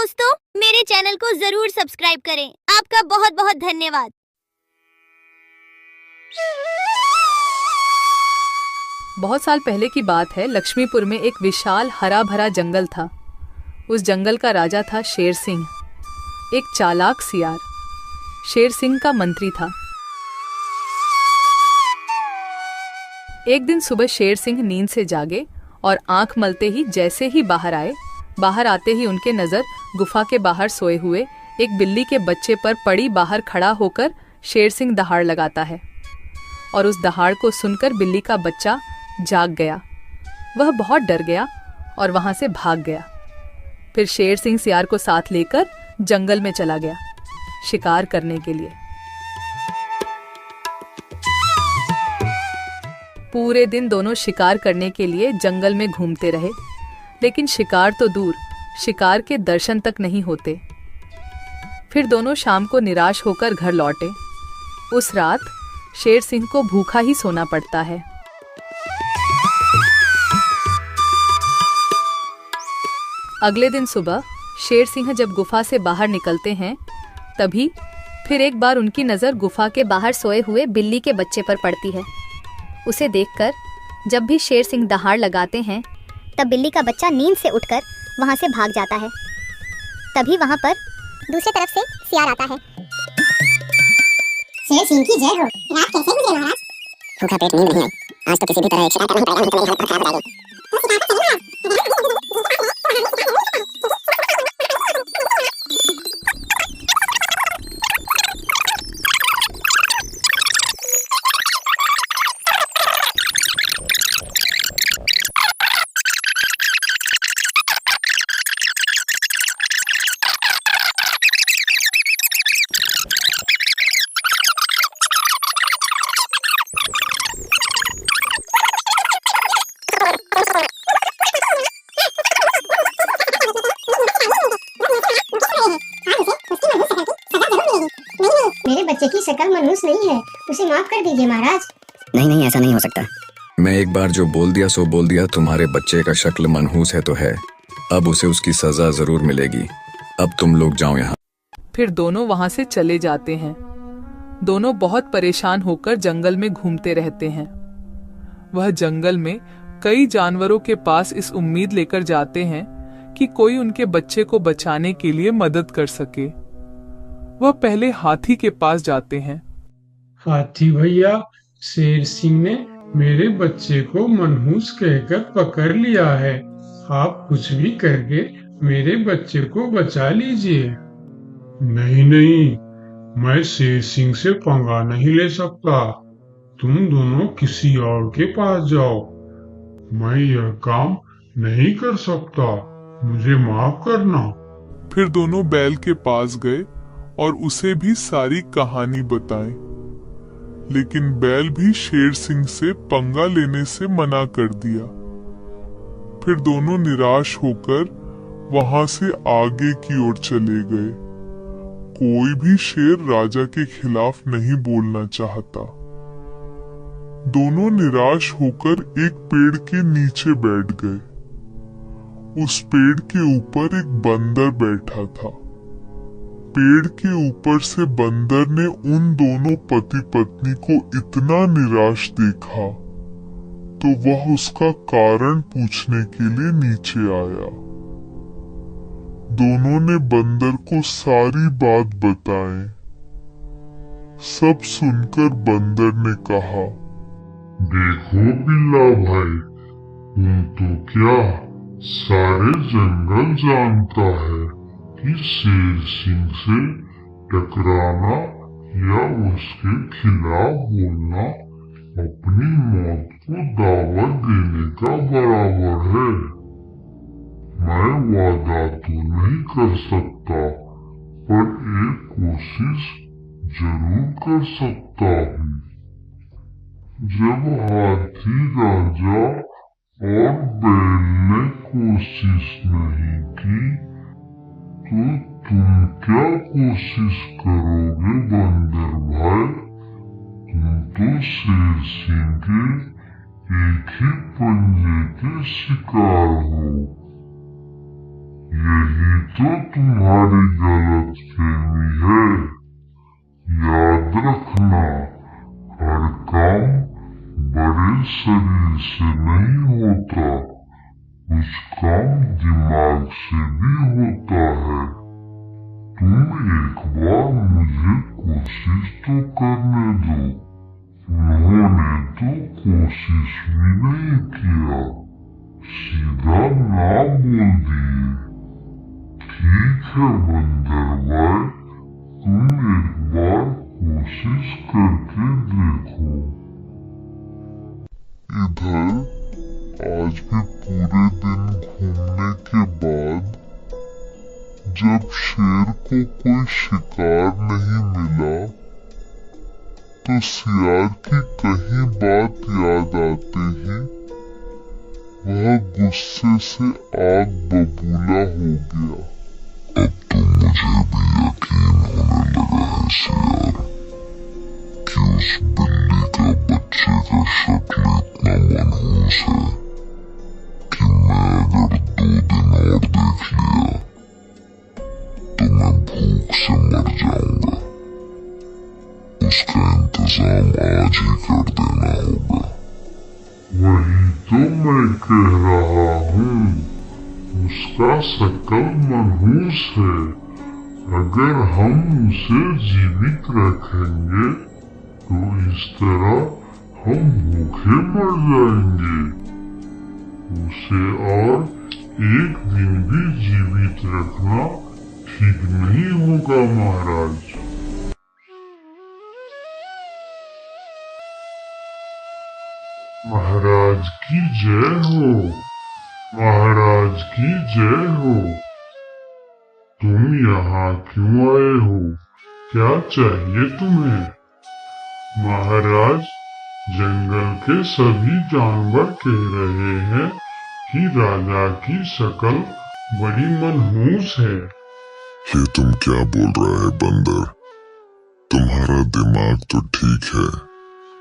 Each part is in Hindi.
दोस्तों, मेरे चैनल को जरूर सब्सक्राइब करें। आपका बहुत बहुत धन्यवाद। बहुत साल पहले की बात है। लक्ष्मीपुर में एक विशाल हरा भरा जंगल था। उस जंगल का राजा था शेर सिंह, एक चालाक सियार। शेर सिंह का मंत्री था। एक दिन सुबह शेर सिंह नींद से जागे और आंख मलते ही जैसे ही बाहर आते ही उनके नजर गुफा के बाहर सोए हुए एक बिल्ली के बच्चे पर पड़ी। बाहर खड़ा होकर शेर सिंह दहाड़ लगाता है और उस दहाड़ को सुनकर बिल्ली का बच्चा जाग गया। वह बहुत डर गया और वहां से भाग गया। फिर शेर सिंह सियार को साथ लेकर जंगल में चला गया शिकार करने के लिए। पूरे दिन दोनों शिकार करने के लिए जंगल में घूमते रहे, लेकिन शिकार तो दूर, शिकार के दर्शन तक नहीं होते। फिर दोनों शाम को निराश होकर घर लौटे। उस रात शेर सिंह को भूखा ही सोना पड़ता है। अगले दिन सुबह शेर सिंह जब गुफा से बाहर निकलते हैं, तभी फिर एक बार उनकी नजर गुफा के बाहर सोए हुए बिल्ली के बच्चे पर पड़ती है। उसे देखकर जब भी शेर सिंह दहाड़ लगाते हैं, तब बिल्ली का बच्चा नींद से उठकर वहां से भाग जाता है। तभी वहां पर दूसरी तरफ से सियार आता है। शेर सिंह की जय हो। रात कैसे गुजरे महाराज? भूखा पेट नींद नहीं आई। आज तो किसी भी तरह एक शिकार करना ही पड़ेगा, नहीं तो मेरी हालत बहुत खराब हो जाएगी। मेरे बच्चे की शक्ल मनहूस नहीं है, उसे माफ कर दीजिए महाराज। नहीं, ऐसा नहीं हो सकता। मैं एक बार जो बोल दिया सो बोल दिया। तुम्हारे बच्चे का शक्ल मनहूस है तो है, अब उसे उसकी सजा जरूर मिलेगी। अब तुम लोग जाओ यहाँ। फिर दोनों वहां से चले जाते हैं। दोनों बहुत परेशान होकर जंगल में घूमते रहते हैं। वह जंगल में कई जानवरों के पास इस उम्मीद लेकर जाते हैं कि कोई उनके बच्चे को बचाने के लिए मदद कर सके। वह पहले हाथी के पास जाते हैं। हाथी भैया, शेर सिंह ने मेरे बच्चे को मनहूस कहकर पकड़ लिया है। आप कुछ भी करके मेरे बच्चे को बचा लीजिए। नहीं, मैं शेर सिंह से पंगा नहीं ले सकता। तुम दोनों किसी और के पास जाओ। मैं यह काम नहीं कर सकता, मुझे माफ करना। फिर दोनों बैल के पास गए और उसे भी सारी कहानी बताई, लेकिन बैल भी शेर सिंह से पंगा लेने से मना कर दिया। फिर दोनों निराश होकर वहां से आगे की ओर चले गए। कोई भी शेर राजा के खिलाफ नहीं बोलना चाहता। दोनों निराश होकर एक पेड़ के नीचे बैठ गए। उस पेड़ के ऊपर एक बंदर बैठा था। पेड़ के ऊपर से बंदर ने उन दोनों पति पत्नी को इतना निराश देखा तो वह उसका कारण पूछने के लिए नीचे आया। दोनों ने बंदर को सारी बात बताई। सब सुनकर बंदर ने कहा, देखो बिल्ला भाई, तुम तो क्या सारे जंगल जानता है कि शेर सिंह से टकराना या उसके खिलाफ बोलना अपनी मौत को दावत देने का बराबर है। मैं वादा तो नहीं कर सकता, पर एक कोशिश जरूर कर सकता हूँ। जब हाथी राजा और बैल ने कोशिश नहीं की, तो तुम क्या कोशिश करोगे बंदर भाई? तुम तो शेर सिंह के एक ही पंजे के शिकार हो। यही तो तुम्हारी गलतफहमी है। याद रखना, हर काम बड़े शरीर से नहीं होता, कुछ काम दिमाग से भी होता है। तुम एक बार मुझे कोशिश तो करने दो। उन्होंने तो कोशिश भी नहीं किया, सीधा ना बोल दिए। ठीक है बंदर भाई, तुम एक बार कोशिश करके देखो। इधर आज भी पूरे दिन घूमने के बाद जब शेर को कोई शिकार नहीं मिला तो सियार की कही बात याद आते ही वह गुस्से से आग बबूला हो गया। अब तो मुझे भी यकीन होने लगा है सियार कि उस बिल्ली का बच्चे का शक्ल इतना मनहूस है कि मैं अगर 2 दिन और देख लिया तो मैं भूख से मर जाऊंगा। उसका इंतजाम आज ही कर देना होगा। वही तो मैं कह रहा हूँ, उसका शक्ल मनहूस है। अगर हम उसे जीवित रखेंगे तो इस तरह हम भूखे मर जाएंगे। उसे और एक दिन भी जीवित रखना ठीक नहीं होगा महाराज। महाराज की जय हो, महाराज की जय हो। तुम यहाँ क्यों आए हो? क्या चाहिए तुम्हें? महाराज, जंगल के सभी जानवर कह रहे हैं कि राजा की शक्ल बड़ी मनहूस है। ये तुम क्या बोल रहा है बंदर? तुम्हारा दिमाग तो ठीक है।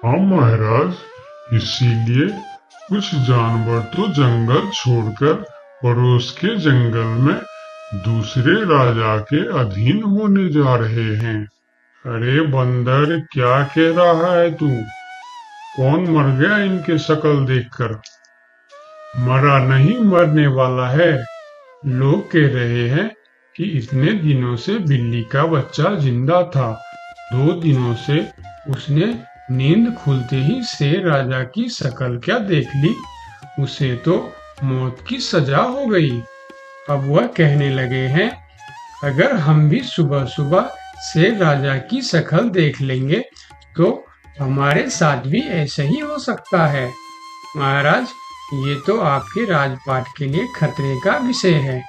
हाँ महाराज, इसीलिए कुछ जानवर तो जंगल छोड़कर पड़ोस के जंगल में दूसरे राजा के अधीन होने जा रहे हैं। अरे बंदर, क्या कह रहा है तू? कौन मर गया इनके शक्ल देखकर? मरा नहीं, मरने वाला है। लोग कह रहे हैं कि इतने दिनों से बिल्ली का बच्चा जिंदा था। 2 दिनों से उसने नींद खुलते ही शेर राजा की शक्ल क्या देख ली, उसे तो मौत की सजा हो गई। अब वह कहने लगे हैं, अगर हम भी सुबह सुबह शेर राजा की शक्ल देख लेंगे तो हमारे साथ भी ऐसा ही हो सकता है। महाराज, ये तो आपके राजपाट के लिए खतरे का विषय है।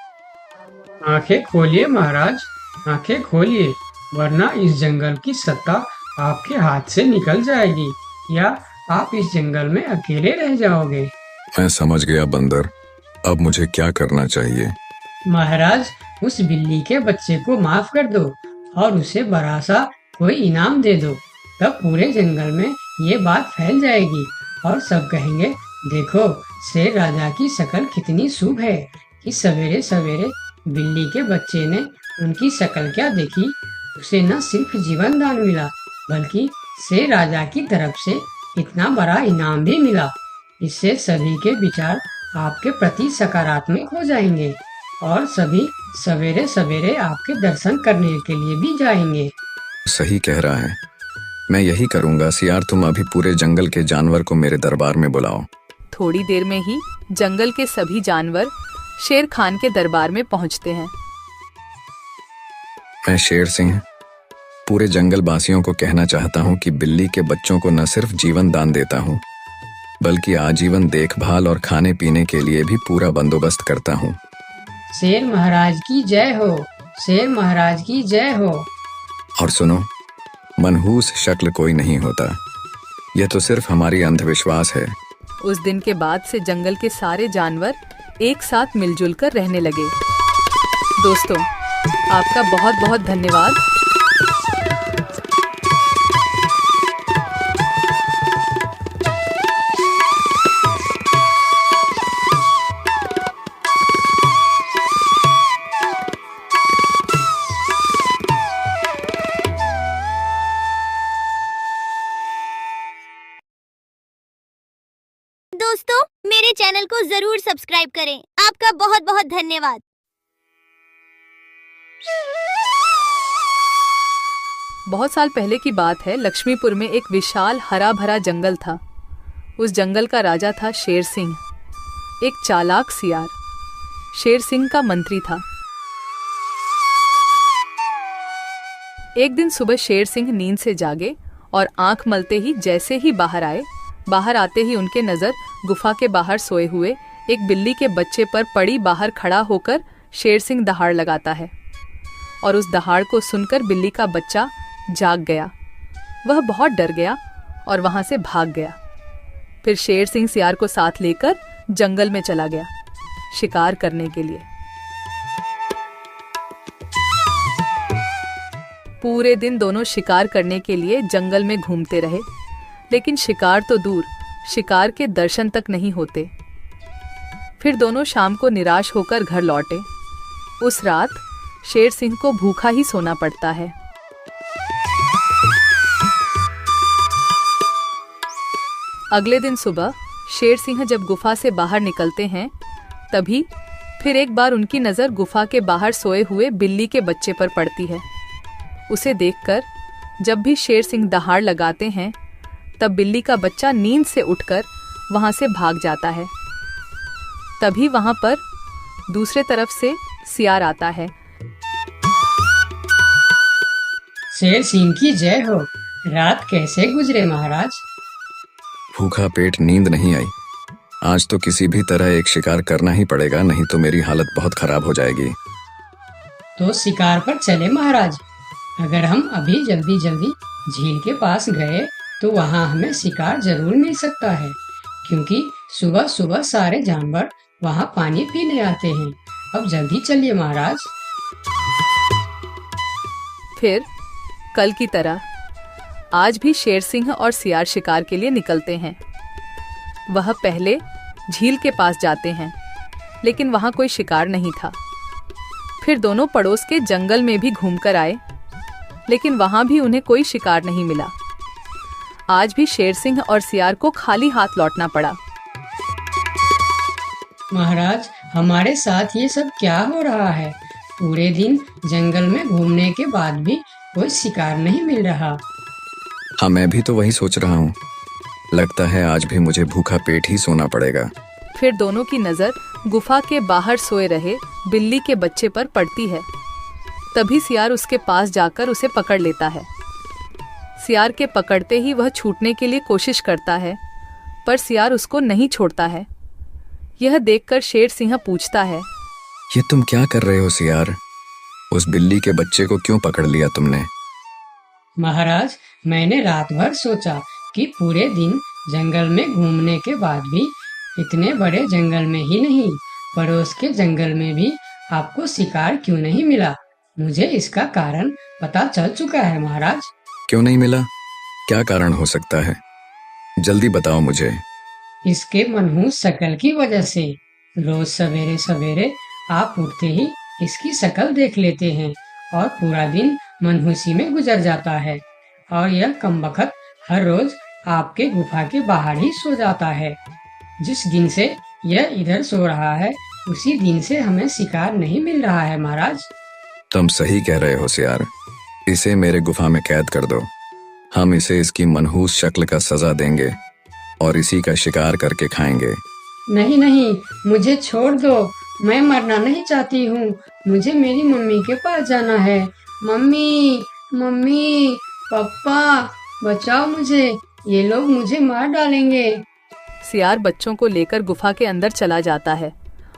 आंखें खोलिए महाराज, आंखें खोलिए, वरना इस जंगल की सत्ता आपके हाथ से निकल जाएगी या आप इस जंगल में अकेले रह जाओगे। मैं समझ गया बंदर, अब मुझे क्या करना चाहिए? महाराज, उस बिल्ली के बच्चे को माफ कर दो और उसे बड़ा सा कोई इनाम दे दो। तब पूरे जंगल में ये बात फैल जाएगी और सब कहेंगे, देखो शेर राजा की शक्ल कितनी शुभ है कि सवेरे सवेरे बिल्ली के बच्चे ने उनकी शक्ल क्या देखी, उसे न सिर्फ जीवन दान मिला बल्कि शेर राजा की तरफ से इतना बड़ा इनाम भी मिला। इससे सभी के विचार आपके प्रति सकारात्मक हो जाएंगे और सभी सवेरे सवेरे आपके दर्शन करने के लिए भी जाएंगे। सही कह रहा है, मैं यही करूंगा। सियार, तुम अभी पूरे जंगल के जानवर को मेरे दरबार में बुलाओ। थोड़ी देर में ही जंगल के सभी जानवर शेर खान के दरबार में पहुंचते हैं। मैं शेर सिंह पूरे जंगल वासियों को कहना चाहता हूँ कि बिल्ली के बच्चों को न सिर्फ जीवन दान देता हूँ बल्कि आजीवन देखभाल और खाने पीने के लिए भी पूरा बंदोबस्त करता हूँ। शेर महाराज की जय हो, शेर महाराज की जय हो। और सुनो, मनहूस शक्ल कोई नहीं होता, यह तो सिर्फ हमारी अंधविश्वास है। उस दिन के बाद से जंगल के सारे जानवर एक साथ मिलजुल कर रहने लगे। दोस्तों, आपका बहुत बहुत धन्यवाद। दोस्तों, मेरे चैनल को जरूर सब्सक्राइब करें। आपका बहुत बहुत धन्यवाद। बहुत साल पहले की बात है। लक्ष्मीपुर में एक विशाल हरा भरा जंगल था। उस जंगल का राजा था शेर सिंह, एक चालाक सियार। शेर सिंह का मंत्री था। एक दिन सुबह शेर सिंह नींद से जागे और आंख मलते ही जैसे ही बाहर आते ही उनके नजर गुफा के बाहर सोए हुए एक बिल्ली के बच्चे पर पड़ी। बाहर खड़ा होकर शेर सिंह दहाड़ लगाता है और उस दहाड़ को सुनकर बिल्ली का बच्चा जाग गया। वह बहुत डर गया और वहां से भाग गया। फिर शेर सिंह सियार को साथ लेकर जंगल में चला गया शिकार करने के लिए। पूरे दिन दोनों शिकार करने के लिए जंगल में घूमते रहे, लेकिन शिकार तो दूर, शिकार के दर्शन तक नहीं होते। फिर दोनों शाम को निराश होकर घर लौटे। उस रात शेर सिंह को भूखा ही सोना पड़ता है। अगले दिन सुबह शेर सिंह जब गुफा से बाहर निकलते हैं, तभी फिर एक बार उनकी नजर गुफा के बाहर सोए हुए बिल्ली के बच्चे पर पड़ती है। उसे देखकर जब भी शेर सिंह दहाड़ लगाते हैं, तब बिल्ली का बच्चा नींद से उठकर वहां से भाग जाता है। तभी वहां पर दूसरे तरफ से सियार आता है। शेर सिंह की जय हो। रात कैसे गुजरे महाराज? भूखा पेट, नींद नहीं आई। आज तो किसी भी तरह एक शिकार करना ही पड़ेगा, नहीं तो मेरी हालत बहुत खराब हो जाएगी। तो शिकार पर चले महाराज। अगर हम अभी जल्दी जल्दी झील के पास गए तो वहाँ हमें शिकार जरूर मिल सकता है, क्योंकि सुबह सुबह सारे जानवर वहाँ पानी पीने आते हैं। अब जल्दी चलिए महाराज। फिर कल की तरह आज भी शेर सिंह और सियार शिकार के लिए निकलते हैं। वह पहले झील के पास जाते हैं, लेकिन वहां कोई शिकार नहीं था। फिर दोनों पड़ोस के जंगल में भी घूमकर आए, लेकिन वहां भी उन्हें कोई शिकार नहीं मिला। आज भी शेर सिंह और सियार को खाली हाथ लौटना पड़ा। महाराज, हमारे साथ ये सब क्या हो रहा है? पूरे दिन जंगल में घूमने के बाद भी कोई शिकार नहीं मिल रहा। हाँ, मैं भी तो वही सोच रहा हूँ। लगता है आज भी मुझे भूखा पेट ही सोना पड़ेगा। फिर दोनों की नजर गुफा के बाहर सोए रहे बिल्ली के बच्चे पर पड़ती है। तभी सियार उसके पास जाकर उसे पकड़ लेता है। सियार के पकड़ते ही वह छूटने के लिए कोशिश करता है, पर सियार उसको नहीं छोड़ता है। यह देखकर शेर सिंह पूछता है, ये तुम क्या कर रहे हो सियार? उस बिल्ली के बच्चे को क्यों पकड़ लिया तुमने? महाराज, मैंने रात भर सोचा कि पूरे दिन जंगल में घूमने के बाद भी इतने बड़े जंगल में ही नहीं, पड़ोस के जंगल में भी आपको शिकार क्यों नहीं मिला। मुझे इसका कारण पता चल चुका है महाराज। क्यों नहीं मिला? क्या कारण हो सकता है? जल्दी बताओ मुझे। इसके मनहूस शक्ल की वजह से। रोज सवेरे सवेरे आप उठते ही इसकी शक्ल देख लेते हैं और पूरा दिन मनहूसी में गुजर जाता है, और यह कमबख्त हर रोज आपके गुफा के बाहर ही सो जाता है। जिस दिन से यह इधर सो रहा है, उसी दिन से हमें शिकार नहीं मिल रहा है महाराज। तुम सही कह रहे हो सियार। इसे मेरे गुफा में कैद कर दो। हम इसे इसकी मनहूस शक्ल का सजा देंगे और इसी का शिकार करके खाएंगे। नहीं नहीं, मुझे छोड़ दो। मैं मरना नहीं चाहती हूँ। मुझे मेरी मम्मी के पास जाना है। मम्मी, मम्मी, पापा, बचाओ मुझे। ये लोग मुझे मार डालेंगे। सियार बच्चों को लेकर गुफा के अंदर चला जाता है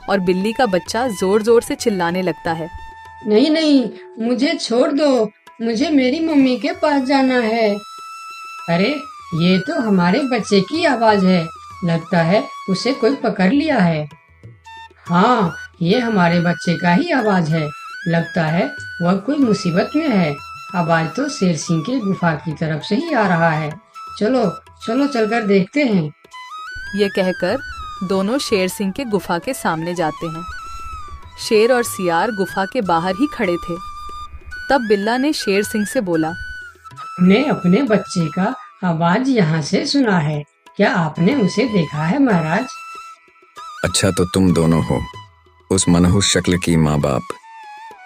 और बिल्ली का बच्चा जोर जोर से चिल्लाने लगता है, नहीं नहीं, मुझे छोड़ दो। मुझे मेरी मम्मी के पास जाना है। अरे, ये तो हमारे बच्चे की आवाज है। लगता है उसे कोई पकड़ लिया है। हाँ, ये हमारे बच्चे का ही आवाज है। लगता है वह कोई मुसीबत में है। आवाज तो शेर सिंह के गुफा की तरफ से ही आ रहा है। चलो चलो, चलकर देखते हैं। ये कहकर दोनों शेर सिंह के गुफा के सामने जाते हैं। शेर और सियार गुफा के बाहर ही खड़े थे। तब बिल्ला ने शेर सिंह से बोला, हमने अपने बच्चे का आवाज यहाँ से सुना है। क्या आपने उसे देखा है महाराज? अच्छा तो तुम दोनों हो उस मनहूस शक्ल की माँ बाप।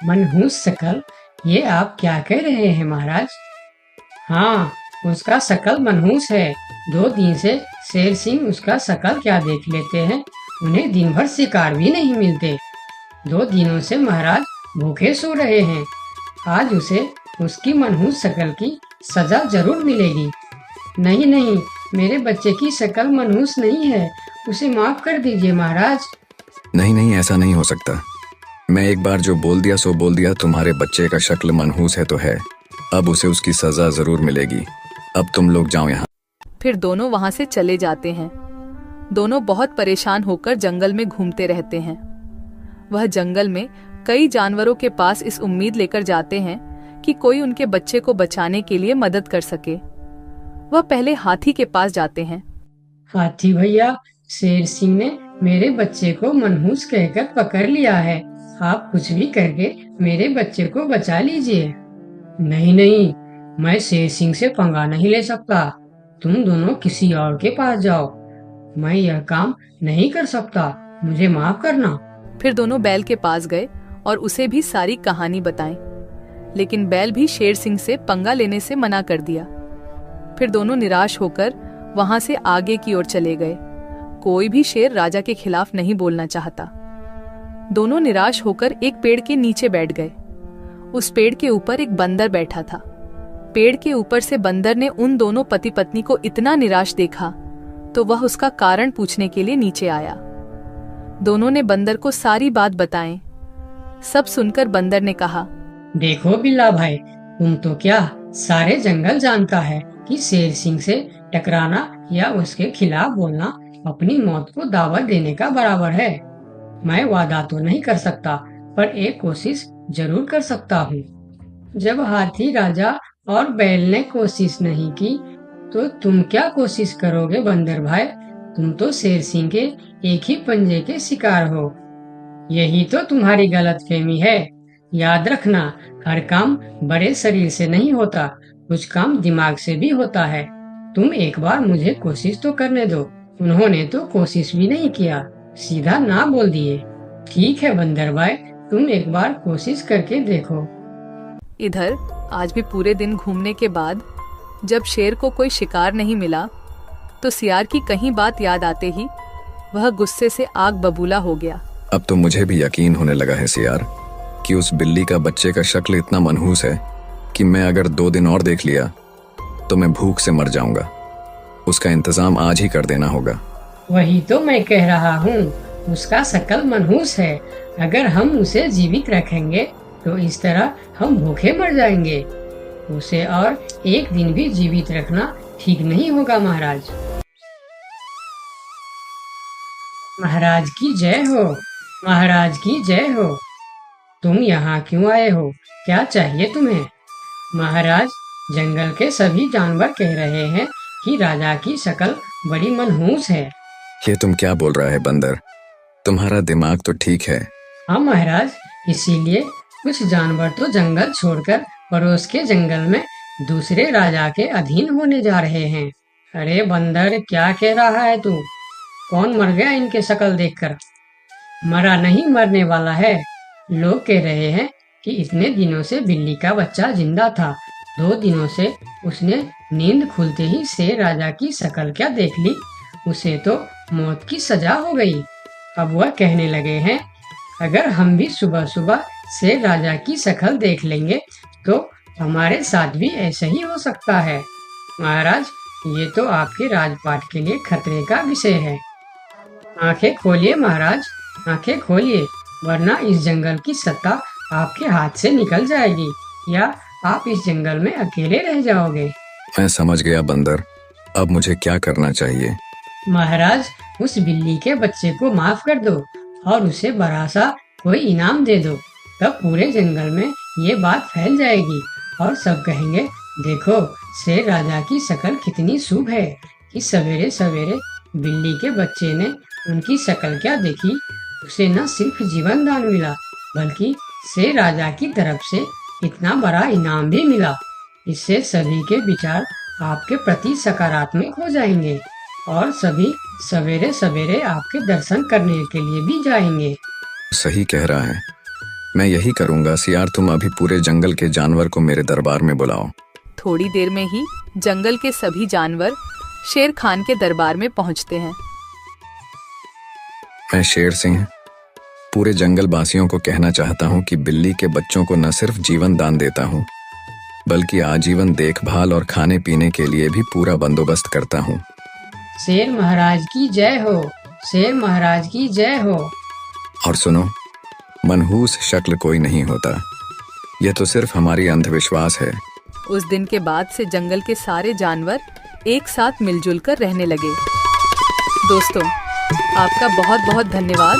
मनहूस शकल, ये आप क्या कह रहे हैं महाराज? हाँ, उसका शकल मनहूस है। 2 दिन से शेर सिंह उसका शकल क्या देख लेते हैं। उन्हें दिन भर शिकार भी नहीं मिलते। 2 दिनों से महाराज भूखे सो रहे हैं। आज उसे उसकी मनहूस शकल की सजा जरूर मिलेगी। नहीं नहीं, मेरे बच्चे की शकल मनहूस नहीं है, उसे माफ कर दीजिए महाराज। नहीं नहीं, ऐसा नहीं हो सकता। मैं एक बार जो बोल दिया सो बोल दिया। तुम्हारे बच्चे का शक्ल मनहूस है तो है, अब उसे उसकी सजा जरूर मिलेगी। अब तुम लोग जाओ यहाँ। फिर दोनों वहां से चले जाते हैं। दोनों बहुत परेशान होकर जंगल में घूमते रहते हैं। वह जंगल में कई जानवरों के पास इस उम्मीद लेकर जाते हैं कि कोई उनके बच्चे को बचाने के लिए मदद कर सके। वह पहले हाथी के पास जाते हैं। हाथी भैया, शेर सिंह ने मेरे बच्चे को मनहूस कहकर पकड़ लिया है। आप कुछ भी करके मेरे बच्चे को बचा लीजिए। नहीं नहीं, मैं शेर सिंह से पंगा नहीं ले सकता। तुम दोनों किसी और के पास जाओ। मैं यह काम नहीं कर सकता, मुझे माफ करना। फिर दोनों बैल के पास गए और उसे भी सारी कहानी बताई, लेकिन बैल भी शेर सिंह से पंगा लेने से मना कर दिया। फिर दोनों निराश होकर वहां से आगे की ओर चले गए। कोई भी शेर राजा के खिलाफ नहीं बोलना चाहता। दोनों निराश होकर एक पेड़ के नीचे बैठ गए। उस पेड़ के ऊपर एक बंदर बैठा था। पेड़ के ऊपर से बंदर ने उन दोनों पति पत्नी को इतना निराश देखा तो वह उसका कारण पूछने के लिए नीचे आया। दोनों ने बंदर को सारी बात बताई। सब सुनकर बंदर ने कहा, देखो बिल्ला भाई, तुम तो क्या सारे जंगल जानता है कि शेर सिंह से टकराना या उसके खिलाफ बोलना अपनी मौत को दावत देने का बराबर है। मैं वादा तो नहीं कर सकता, पर एक कोशिश जरूर कर सकता हूँ। जब हाथी राजा और बैल ने कोशिश नहीं की, तो तुम क्या कोशिश करोगे बंदर भाई? तुम तो शेर सिंह के एक ही पंजे के शिकार हो। यही तो तुम्हारी गलतफहमी है। याद रखना, हर काम बड़े शरीर से नहीं होता, कुछ काम दिमाग से भी होता है। तुम एक बार मुझे कोशिश तो करने दो। उन्होंने तो कोशिश भी नहीं किया, सीधा ना बोल दिए। ठीक है बंदर भाई, तुम एक बार कोशिश करके देखो। इधर आज भी पूरे दिन घूमने के बाद जब शेर को कोई शिकार नहीं मिला तो सियार की कहीं बात याद आते ही वह गुस्से से आग बबूला हो गया। अब तो मुझे भी यकीन होने लगा है सियार कि उस बिल्ली का बच्चे का शक्ल इतना मनहूस है कि मैं अगर 2 दिन और देख लिया तो मैं भूख से मर जाऊंगा। उसका इंतजाम आज ही कर देना होगा। वही तो मैं कह रहा हूँ, उसका शक्ल मनहूस है। अगर हम उसे जीवित रखेंगे तो इस तरह हम भूखे मर जाएंगे। उसे और एक दिन भी जीवित रखना ठीक नहीं होगा महाराज। महाराज की जय हो, महाराज की जय हो। तुम यहाँ क्यों आए हो? क्या चाहिए तुम्हें? महाराज, जंगल के सभी जानवर कह रहे हैं कि राजा की शक्ल बड़ी मनहूस है। ये तुम क्या बोल रहा है बंदर? तुम्हारा दिमाग तो ठीक है। हाँ महाराज, इसीलिए कुछ जानवर तो जंगल छोड़कर पड़ोस के जंगल में दूसरे राजा के अधीन होने जा रहे हैं। अरे बंदर, क्या कह रहा है तू? कौन मर गया इनके शक्ल देखकर? मरा नहीं, मरने वाला है। लोग कह रहे हैं कि इतने दिनों से बिल्ली का बच्चा जिंदा था। 2 दिनों से उसने नींद खुलते ही शेर राजा की शक्ल क्या देख ली, उसे तो मौत की सजा हो गई। अब वह कहने लगे हैं, अगर हम भी सुबह सुबह शेर राजा की शक्ल देख लेंगे तो हमारे साथ भी ऐसा ही हो सकता है। महाराज, ये तो आपके राजपाट के लिए खतरे का विषय है। आंखें खोलिए महाराज, आंखें खोलिए, वरना इस जंगल की सत्ता आपके हाथ से निकल जाएगी या आप इस जंगल में अकेले रह जाओगे। मैं समझ गया बंदर, अब मुझे क्या करना चाहिए? महाराज, उस बिल्ली के बच्चे को माफ कर दो और उसे बड़ा सा कोई इनाम दे दो। तब पूरे जंगल में ये बात फैल जाएगी और सब कहेंगे, देखो शेर राजा की शक्ल कितनी शुभ है कि सवेरे सवेरे बिल्ली के बच्चे ने उनकी शक्ल क्या देखी, उसे न सिर्फ जीवन दान मिला बल्कि शेर राजा की तरफ से इतना बड़ा इनाम भी मिला। इससे सभी के विचार आपके प्रति सकारात्मक हो जाएंगे। और सभी सवेरे सवेरे आपके दर्शन करने के लिए भी जाएंगे। सही कह रहा है, मैं यही करूंगा। सियार, तुम अभी पूरे जंगल के जानवर को मेरे दरबार में बुलाओ। थोड़ी देर में ही जंगल के सभी जानवर शेर खान के दरबार में पहुंचते हैं। मैं शेर सिंह पूरे जंगल वासियों को कहना चाहता हूँ कि बिल्ली के बच्चों को न सिर्फ जीवन दान देता हूँ, बल्कि आजीवन देखभाल और खाने पीने के लिए भी पूरा बंदोबस्त करता हूँ। शेर महाराज की जय हो, शेर महाराज की जय हो। और सुनो, मनहूस शक्ल कोई नहीं होता, यह तो सिर्फ हमारी अंधविश्वास है। उस दिन के बाद से जंगल के सारे जानवर एक साथ मिलजुल कर रहने लगे। दोस्तों, आपका बहुत बहुत धन्यवाद